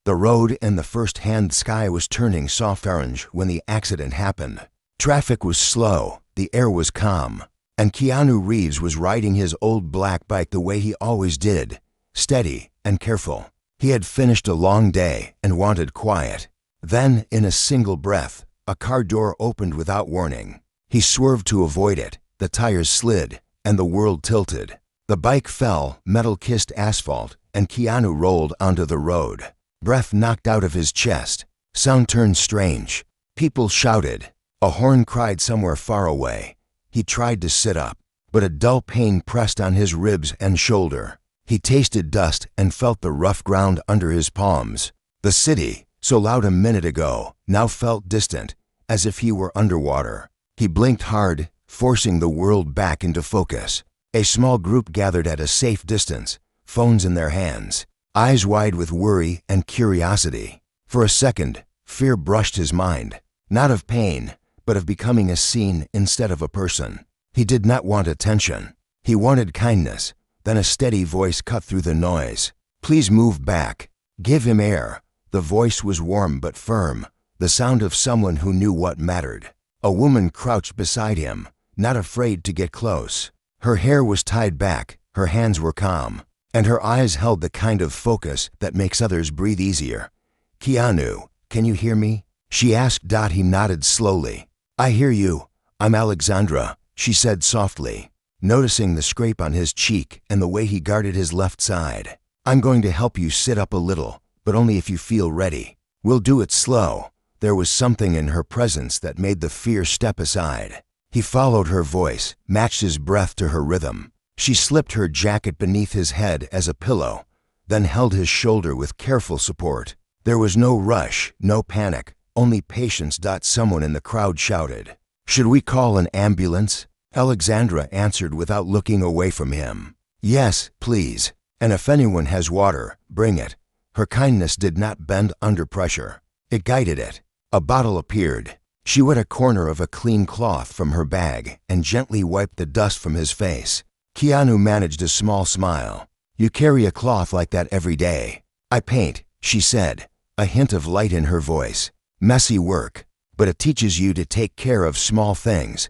The road and the first-hand sky was turning soft orange when the accident happened. Traffic was slow, the air was calm, and KeanuReeves was riding his old black bike the way he always did, steady and careful. He had finished a long day and wanted quiet. Then, in a single breath, a car door opened without warning. He swerved to avoid it, the tires slid, and the world tilted. The bike fell, metal kissed asphalt, and Keanu rolled onto the road. Breath knocked out of his chest. Sound turned strange. People shouted. A horn cried somewhere far away. He tried to sit up, but a dull pain pressed on his ribs and shoulder. He tasted dust and felt the rough ground under his palms. The city, so loud a minute ago, now felt distant, as if he were underwater. He blinked hard, forcing the world back into focus. A small group gathered at a safe distance, phones in their hands, eyes wide with worry and curiosity. For a second, fear brushed his mind, not of pain, but of becoming a scene instead of a person. He did not want attention. He wanted kindness. Then a steady voice cut through the noise. "Please move back. Give him air." The voice was warm but firm, the sound of someone who knew what mattered. A woman crouched beside him, not afraid to get close. Her hair was tied back, her hands were calm, and her eyes held the kind of focus that makes others breathe easier. "Keanu, can you hear me?" she asked. He nodded slowly. "I hear you. I'm Alexandra," she said softly, noticing the scrape on his cheek and the way he guarded his left side. "I'm going to help you sit up a little, but only if you feel ready. We'll do it slow." There was something in her presence that made the fear step aside. He followed her voice, matched his breath to her rhythm. She slipped her jacket beneath his head as a pillow, then held his shoulder with careful support. There was no rush, no panic, only patience. Someone in the crowd shouted. "Should we call an ambulance?" Alexandra answered without looking away from him. "Yes, please. And if anyone has water, bring it." Her kindness did not bend under pressure. It guided it. A bottle appeared. She wet a corner of a clean cloth from her bag and gently wiped the dust from his face. Keanu managed a small smile. "You carry a cloth like that every day." "I paint," she said, a hint of light in her voice. "Messy work, but it teaches you to take care of small things."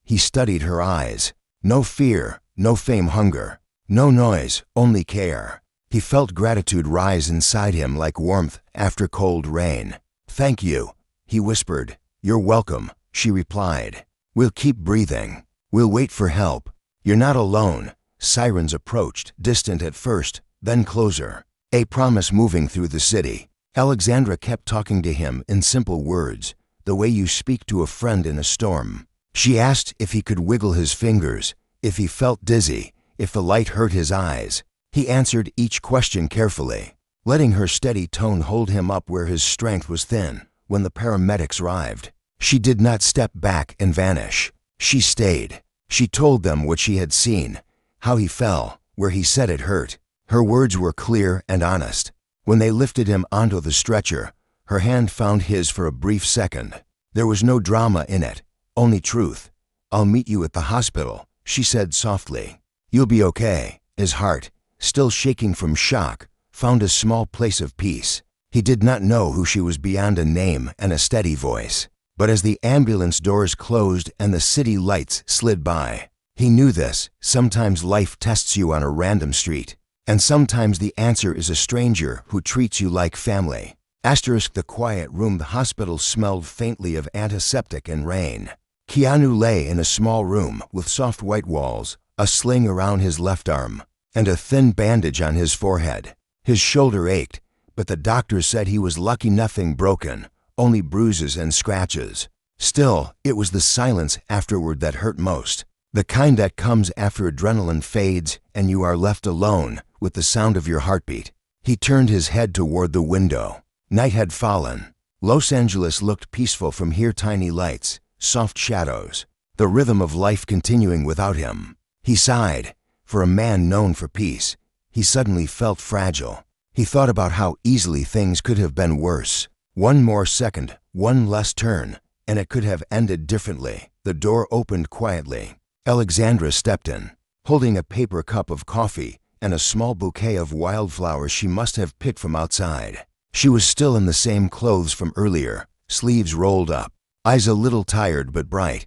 He studied her eyes. No fear, no fame hunger, no noise, only care. He felt gratitude rise inside him like warmth after cold rain. "Thank you," he whispered. "You're welcome," she replied. "We'll keep breathing. We'll wait for help. You're not alone." Sirens approached, distant at first, then closer. A promise moving through the city. Alexandra kept talking to him in simple words, the way you speak to a friend in a storm. She asked if he could wiggle his fingers, if he felt dizzy, if the light hurt his eyes. He answered each question carefully, letting her steady tone hold him up where his strength was thin. When the paramedics arrived, she did not step back and vanish. She stayed. She told them what she had seen, how he fell, where he said it hurt. Her words were clear and honest. When they lifted him onto the stretcher, her hand found his for a brief second. There was no drama in it, only truth. "I'll meet you at the hospital," she said softly. "You'll be okay." His heart, still shaking from shock, found a small place of peace. He did not know who she was beyond a name and a steady voice. But as the ambulance doors closed and the city lights slid by, he knew this. Sometimes life tests you on a random street, and sometimes the answer is a stranger who treats you like family. The quiet room. The hospital smelled faintly of antiseptic and rain. Keanu lay in a small room with soft white walls, a sling around his left arm, and a thin bandage on his forehead. His shoulder ached, but the doctors said he was lucky. Nothing broken, only bruises and scratches. Still, it was the silence afterward that hurt most, the kind that comes after adrenaline fades and you are left alone with the sound of your heartbeat. He turned his head toward the window. Night had fallen. Los Angeles looked peaceful from here. Tiny lights, soft shadows, the rhythm of life continuing without him. He sighed. For a man known for peace, he suddenly felt fragile. He thought about how easily things could have been worse. One more second, one less turn, and it could have ended differently. The door opened quietly. Alexandra stepped in, holding a paper cup of coffee and a small bouquet of wildflowers she must have picked from outside. She was still in the same clothes from earlier, sleeves rolled up, eyes a little tired but bright.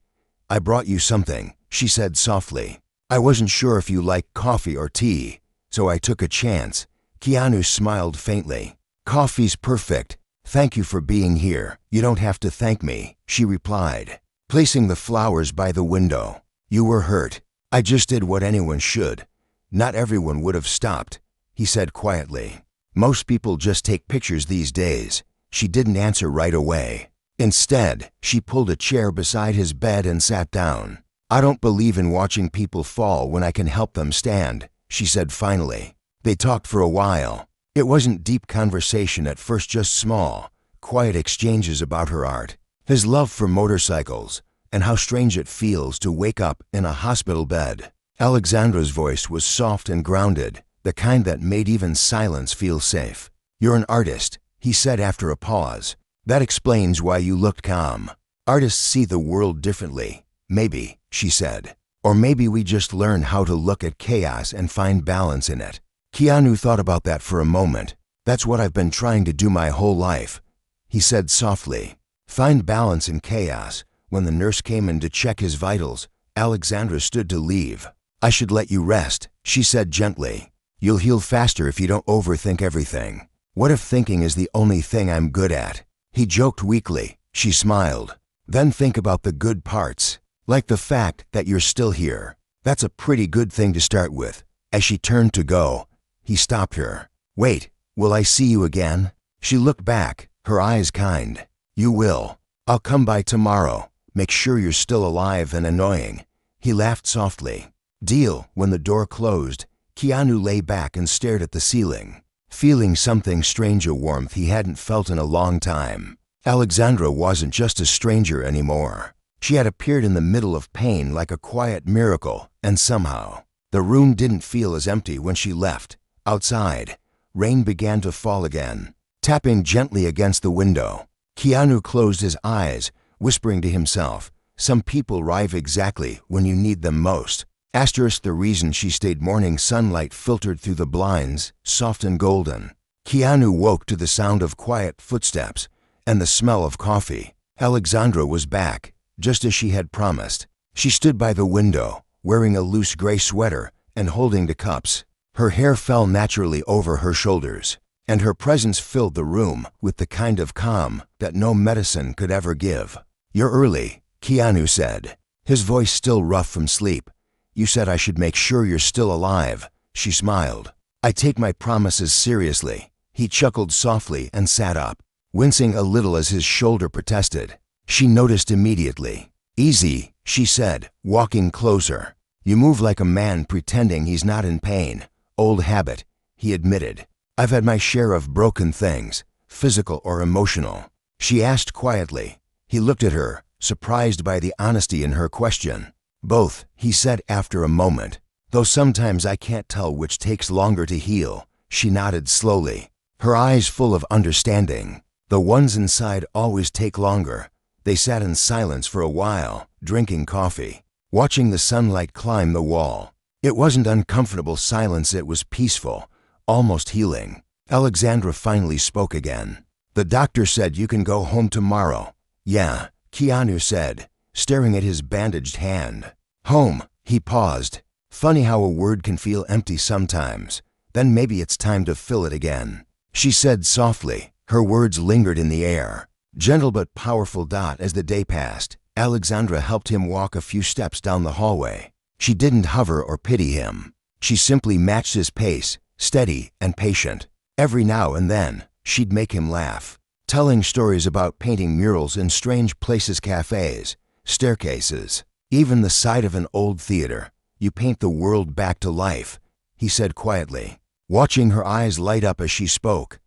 "I brought you something," she said softly. "I wasn't sure if you liked coffee or tea, so I took a chance." Keanu smiled faintly. "Coffee's perfect. Thank you for being here." "You don't have to thank me," she replied, placing the flowers by the window. "You were hurt. I just did what anyone should. Not everyone would have stopped," he said quietly. "Most people just take pictures these days." She didn't answer right away. Instead, she pulled a chair beside his bed and sat down. "I don't believe in watching people fall when I can help them stand," she said finally. They talked for a while. It wasn't deep conversation at first, just small, quiet exchanges about her art, his love for motorcycles, and how strange it feels to wake up in a hospital bed. Alexandra's voice was soft and grounded, the kind that made even silence feel safe. "You're an artist," he said after a pause. "That explains why you looked calm. Artists see the world differently. Maybe," she said. "Or maybe we just learn how to look at chaos and find balance in it." Keanu thought about that for a moment. "That's what I've been trying to do my whole life," he said softly. "Find balance in chaos." When the nurse came in to check his vitals, Alexandra stood to leave. "I should let you rest," she said gently. "You'll heal faster if you don't overthink everything." "What if thinking is the only thing I'm good at?" He joked weakly. She smiled. "Then think about the good parts, like the fact that you're still here. That's a pretty good thing to start with." As she turned to go, he stopped her. "Wait, will I see you again?" She looked back, her eyes kind. "You will. I'll come by tomorrow. Make sure you're still alive and annoying." He laughed softly. "Deal." When the door closed, Keanu lay back and stared at the ceiling, feeling something strange, a warmth he hadn't felt in a long time. Alexandra wasn't just a stranger anymore. She had appeared in the middle of pain like a quiet miracle, and somehow, the room didn't feel as empty when she left. Outside, rain began to fall again, tapping gently against the window. Keanu closed his eyes, whispering to himself, "Some people arrive exactly when you need them most." The reason she stayed. Morning sunlight filtered through the blinds, soft and golden. Keanu woke to the sound of quiet footsteps and the smell of coffee. Alexandra was back, just as she had promised. She stood by the window, wearing a loose gray sweater and holding the cups. Her hair fell naturally over her shoulders, and her presence filled the room with the kind of calm that no medicine could ever give. "You're early," Keanu said, his voice still rough from sleep. "You said I should make sure you're still alive." She smiled. "I take my promises seriously." He chuckled softly and sat up, wincing a little as his shoulder protested. She noticed immediately. "Easy," she said, walking closer. "You move like a man pretending he's not in pain." "Old habit," he admitted. "I've had my share of broken things, physical or emotional." She asked quietly. He looked at her, surprised by the honesty in her question. "Both," he said after a moment. "Though sometimes I can't tell which takes longer to heal." She nodded slowly, her eyes full of understanding. "The ones inside always take longer." They sat in silence for a while, drinking coffee, watching the sunlight climb the wall. It wasn't uncomfortable silence, it was peaceful, almost healing. Alexandra finally spoke again. "The doctor said you can go home tomorrow." "Yeah," Keanu said, staring at his bandaged hand. "Home." He paused. Funny how a word can feel empty sometimes. Then maybe it's time to fill it again. She said softly. Her words lingered in the air, gentle but powerful. As the day passed, Alexandra helped him walk a few steps down the hallway. She didn't hover or pity him. She simply matched his pace, steady and patient. Every now and then, she'd make him laugh, telling stories about painting murals in strange places, cafes, staircases, even the side of an old theater. "You paint the world back to life," he said quietly, watching her eyes light up as she spoke.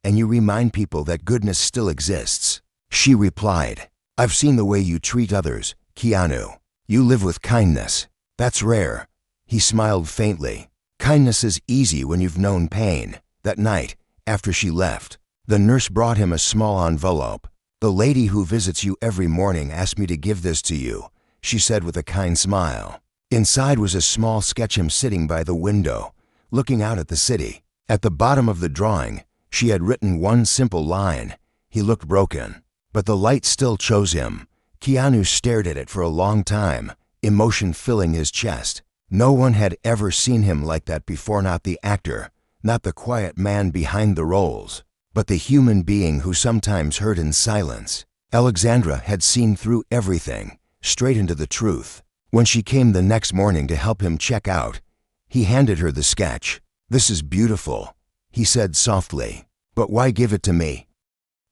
"And you remind people that goodness still exists." She replied, "I've seen the way you treat others, Keanu. You live with kindness. That's rare." He smiled faintly. "Kindness is easy when you've known pain." That night, after she left, the nurse brought him a small envelope. "The lady who visits you every morning asked me to give this to you," she said with a kind smile. Inside was a small sketch, him sitting by the window, looking out at the city. At the bottom of the drawing, She had written one simple line. He looked broken, but the light still chose him. Keanu stared at it for a long time, emotion filling his chest. No one had ever seen him like that before, not the actor, not the quiet man behind the roles, but the human being who sometimes heard in silence. Alexandra had seen through everything, straight into the truth. When she came the next morning to help him check out, he handed her the sketch. "This is beautiful," he said softly. "But why give it to me?"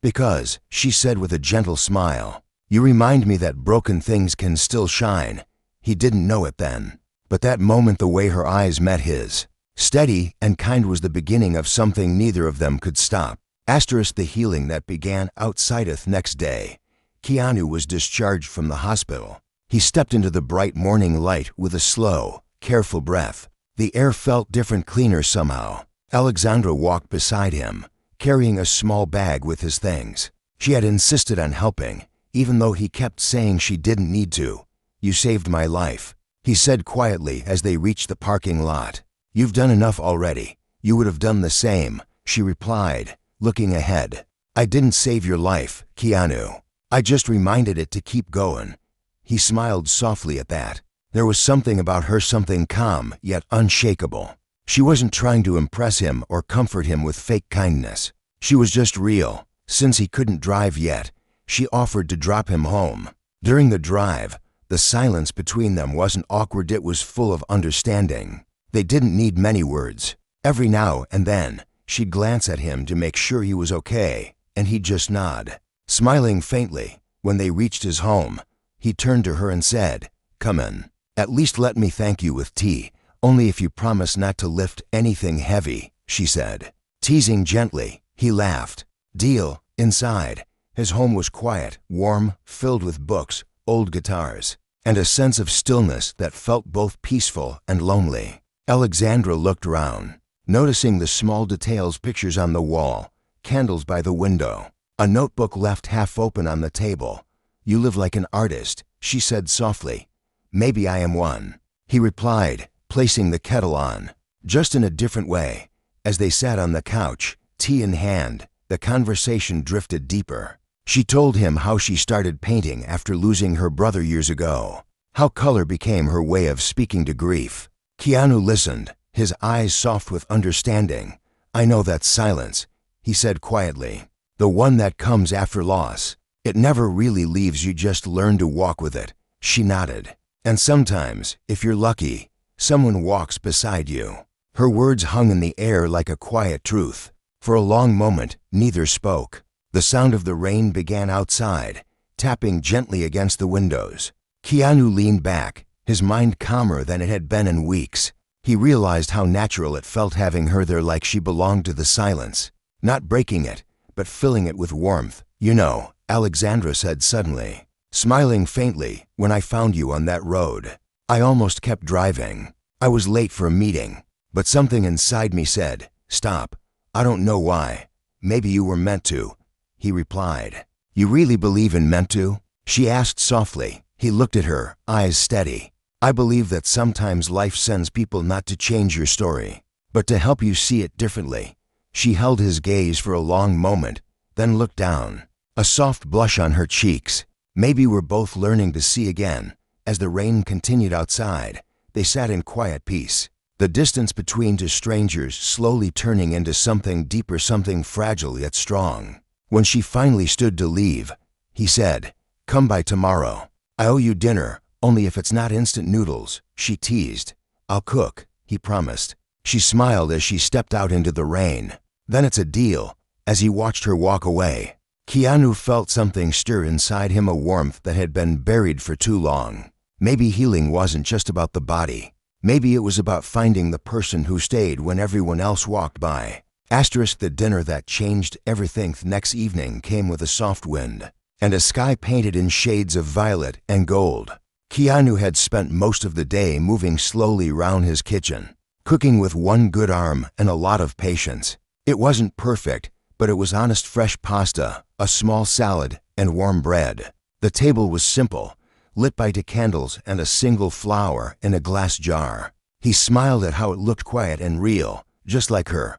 "Because," she said with a gentle smile, "you remind me that broken things can still shine." He didn't know it then, but that moment the way her eyes met his, steady and kind, was the beginning of something neither of them could stop. The healing that began outsideth next day. Keanu was discharged from the hospital. He stepped into the bright morning light with a slow, careful breath. The air felt different, cleaner somehow. Alexandra walked beside him, carrying a small bag with his things. She had insisted on helping, even though he kept saying she didn't need to. "You saved my life," he said quietly as they reached the parking lot. "You've done enough already. You would have done the same," she replied, looking ahead. "I didn't save your life, Keanu. I just reminded it to keep going." He smiled softly at that. There was something about her, something calm yet unshakable. She wasn't trying to impress him or comfort him with fake kindness. She was just real. Since he couldn't drive yet, she offered to drop him home. During the drive, the silence between them wasn't awkward, it was full of understanding. They didn't need many words. Every now and then, she'd glance at him to make sure he was okay, and he'd just nod. Smiling faintly, when they reached his home, he turned to her and said, "Come in. At least let me thank you with tea, only if you promise not to lift anything heavy," she said. Teasing gently, he laughed. "Deal." Inside, his home was quiet, warm, filled with books, old guitars, and a sense of stillness that felt both peaceful and lonely. Alexandra looked around, noticing the small details: pictures on the wall, candles by the window, a notebook left half open on the table. "You live like an artist," she said softly. "Maybe I am one," he replied, placing the kettle on, just in a different way. As they sat on the couch, tea in hand, the conversation drifted deeper. She told him how she started painting after losing her brother years ago, how color became her way of speaking to grief. Keanu listened, his eyes soft with understanding. "I know that silence," he said quietly, "the one that comes after loss. It never really leaves you, just learn to walk with it." She nodded. "And sometimes, if you're lucky, someone walks beside you." Her words hung in the air like a quiet truth. For a long moment, neither spoke. The sound of the rain began outside, tapping gently against the windows. Keanu leaned back, his mind calmer than it had been in weeks. He realized how natural it felt having her there, like she belonged to the silence, not breaking it, but filling it with warmth. "You know," Alexandra said suddenly, smiling faintly, "when I found you on that road, I almost kept driving. I was late for a meeting, but something inside me said, 'Stop.' I don't know why. Maybe you were meant to," he replied. "You really believe in meant to?" she asked softly. He looked at her, eyes steady. "I believe that sometimes life sends people not to change your story, but to help you see it differently." She held his gaze for a long moment, then looked down, a soft blush on her cheeks. Maybe we're both learning to see again. As the rain continued outside, they sat in quiet peace, the distance between two strangers slowly turning into something deeper, something fragile yet strong. When she finally stood to leave, he said, "Come by tomorrow. I owe you dinner, only if it's not instant noodles," she teased. "I'll cook," he promised. She smiled as she stepped out into the rain. "Then it's a deal." As he watched her walk away, Keanu felt something stir inside him, a warmth that had been buried for too long. Maybe healing wasn't just about the body. Maybe it was about finding the person who stayed when everyone else walked by. The dinner that changed everything next evening came with a soft wind, and a sky painted in shades of violet and gold. Keanu had spent most of the day moving slowly round his kitchen, cooking with one good arm and a lot of patience. It wasn't perfect, but it was honest: fresh pasta, a small salad, and warm bread. The table was simple, lit by two candles and a single flower in a glass jar. He smiled at how it looked quiet and real, just like her.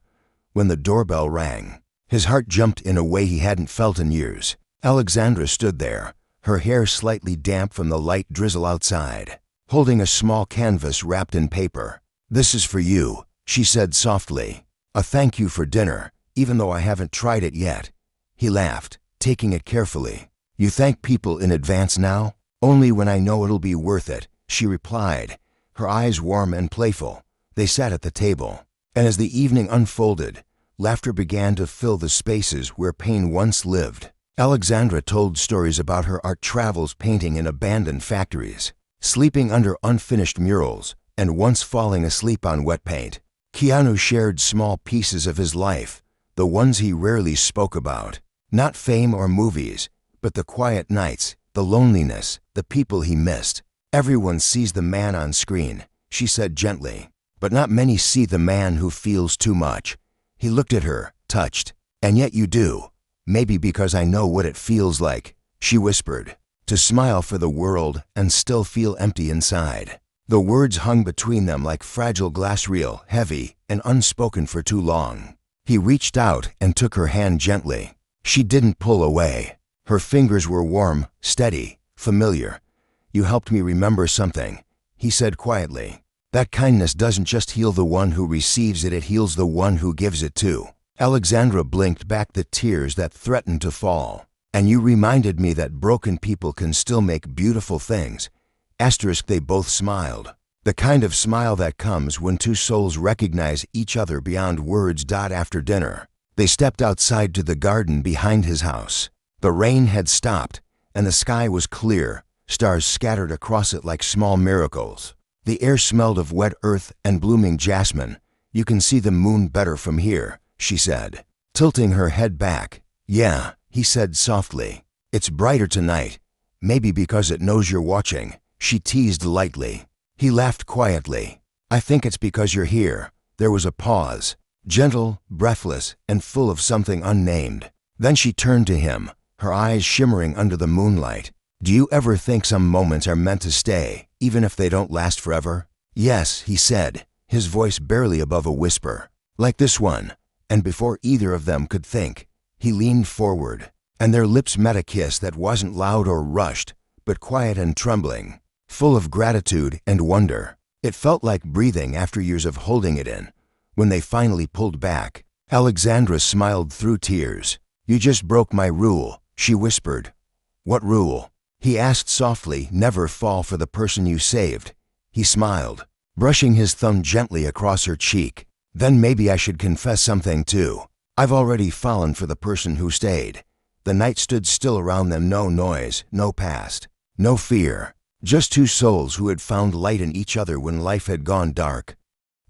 When the doorbell rang, His heart jumped in a way he hadn't felt in years. Alexandra stood there, her hair slightly damp from the light drizzle outside, holding a small canvas wrapped in paper. "This is for you," she said softly. "A thank you for dinner, even though I haven't tried it yet." He laughed, taking it carefully. "You thank people in advance now?" "Only when I know it'll be worth it," she replied, her eyes warm and playful. They sat at the table, and as the evening unfolded, laughter began to fill the spaces where pain once lived. Alexandra told stories about her art travels painting in abandoned factories, sleeping under unfinished murals, and once falling asleep on wet paint. Keanu shared small pieces of his life, the ones he rarely spoke about. Not fame or movies, but the quiet nights, the loneliness, the people he missed. "Everyone sees the man on screen," she said gently, "but not many see the man who feels too much." He looked at her, touched. "And yet you do. Maybe because I know what it feels like," she whispered, "to smile for the world and still feel empty inside." The words hung between them like fragile glass reel, heavy and unspoken for too long. He reached out and took her hand gently. She didn't pull away. Her fingers were warm, steady, familiar. "You helped me remember something," he said quietly. "That kindness doesn't just heal the one who receives it, it heals the one who gives it too." Alexandra blinked back the tears that threatened to fall. "And you reminded me that broken people can still make beautiful things." They both smiled. The kind of smile that comes when two souls recognize each other beyond words. After dinner, they stepped outside to the garden behind his house. The rain had stopped, and the sky was clear, stars scattered across it like small miracles. The air smelled of wet earth and blooming jasmine. "You can see the moon better from here," she said, tilting her head back. "Yeah," he said softly. "It's brighter tonight. Maybe because it knows you're watching," she teased lightly. He laughed quietly. "I think it's because you're here." There was a pause, gentle, breathless, and full of something unnamed. Then she turned to him, her eyes shimmering under the moonlight. "Do you ever think some moments are meant to stay, even if they don't last forever?" "Yes," he said, his voice barely above a whisper. "Like this one." And before either of them could think, he leaned forward, and their lips met a kiss that wasn't loud or rushed, but quiet and trembling, full of gratitude and wonder. It felt like breathing after years of holding it in. When they finally pulled back, Alexandra smiled through tears. "You just broke my rule," she whispered. "What rule?" he asked softly. "Never fall for the person you saved." He smiled, brushing his thumb gently across her cheek. "Then maybe I should confess something too. I've already fallen for the person who stayed." The night stood still around them, no noise, no past, no fear. Just two souls who had found light in each other when life had gone dark.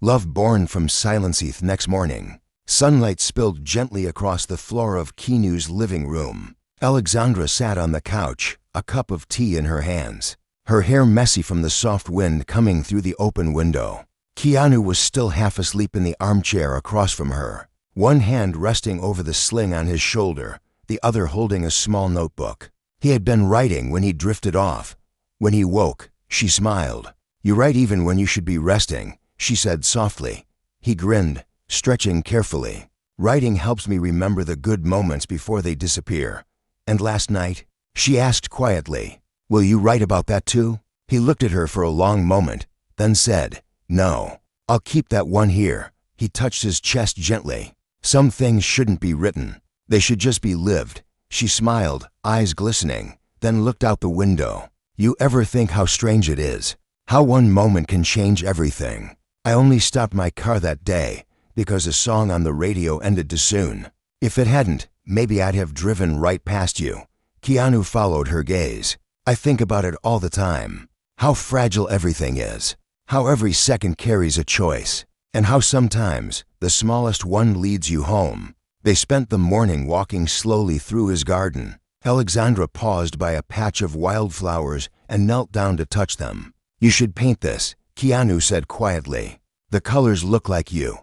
Love born from silence. Next morning, sunlight spilled gently across the floor of Keanu's living room. Alexandra sat on the couch, a cup of tea in her hands, her hair messy from the soft wind coming through the open window. Keanu was still half asleep in the armchair across from her, one hand resting over the sling on his shoulder, the other holding a small notebook. He had been writing when he drifted off. When he woke, she smiled. "You write even when you should be resting," she said softly. He grinned, stretching carefully. "Writing helps me remember the good moments before they disappear." "And last night?" she asked quietly. "Will you write about that too?" He looked at her for a long moment, then said, "No, I'll keep that one here." He touched his chest gently. "Some things shouldn't be written. They should just be lived." She smiled, eyes glistening, then looked out the window. "You ever think how strange it is? How one moment can change everything? I only stopped my car that day because a song on the radio ended too soon. If it hadn't, maybe I'd have driven right past you." Keanu followed her gaze. "I think about it all the time. How fragile everything is. How every second carries a choice. And how sometimes the smallest one leads you home." They spent the morning walking slowly through his garden. Alexandra paused by a patch of wildflowers and knelt down to touch them. "You should paint this," Keanu said quietly. "The colors look like you."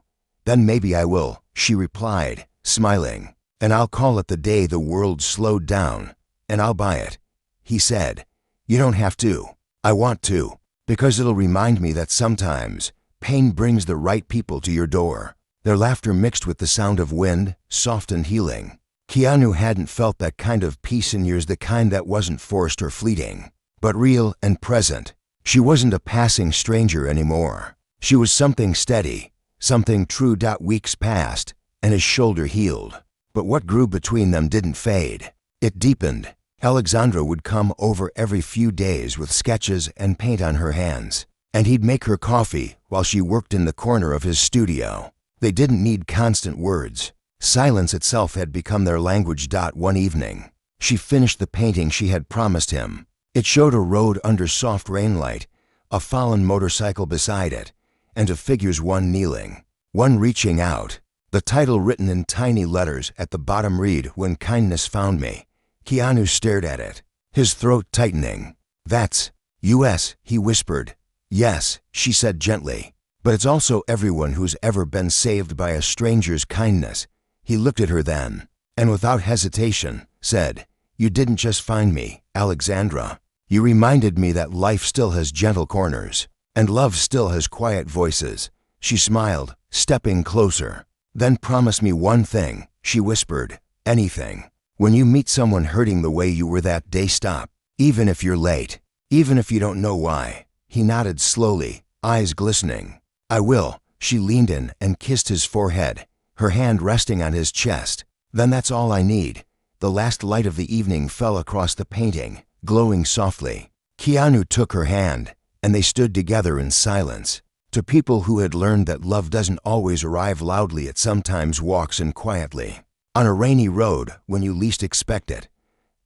"Then maybe I will," she replied, smiling. "And I'll call it The Day the World Slowed Down. And I'll buy it." He said, "You don't have to." "I want to, because it'll remind me that sometimes pain brings the right people to your door." Their laughter mixed with the sound of wind, soft and healing. Keanu hadn't felt that kind of peace in years, the kind that wasn't forced or fleeting, but real and present. She wasn't a passing stranger anymore. She was something steady, something true. Weeks passed, and his shoulder healed. But what grew between them didn't fade. It deepened. Alexandra would come over every few days with sketches and paint on her hands, and he'd make her coffee while she worked in the corner of his studio. They didn't need constant words. Silence itself had become their language. One evening, she finished the painting she had promised him. It showed a road under soft rainlight, a fallen motorcycle beside it, and two figures, one kneeling, one reaching out. The title written in tiny letters at the bottom read, "When Kindness Found Me." Keanu stared at it, his throat tightening. "That's U.S., he whispered. "Yes," she said gently, "but it's also everyone who's ever been saved by a stranger's kindness." He looked at her then, and without hesitation, said, "You didn't just find me, Alexandra. You reminded me that life still has gentle corners, and love still has quiet voices." She smiled, stepping closer. "Then promise me one thing," she whispered. "Anything. When you meet someone hurting the way you were that day, stop. Even if you're late. Even if you don't know why." He nodded slowly, eyes glistening. "I will." She leaned in and kissed his forehead, her hand resting on his chest. "Then that's all I need." The last light of the evening fell across the painting, glowing softly. Keanu took her hand, and they stood together in silence. To people who had learned that love doesn't always arrive loudly, it sometimes walks in quietly, on a rainy road when you least expect it.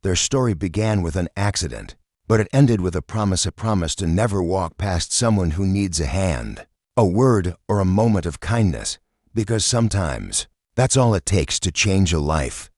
Their story began with an accident, but it ended with a promise to never walk past someone who needs a hand, a word, or a moment of kindness, because sometimes that's all it takes to change a life.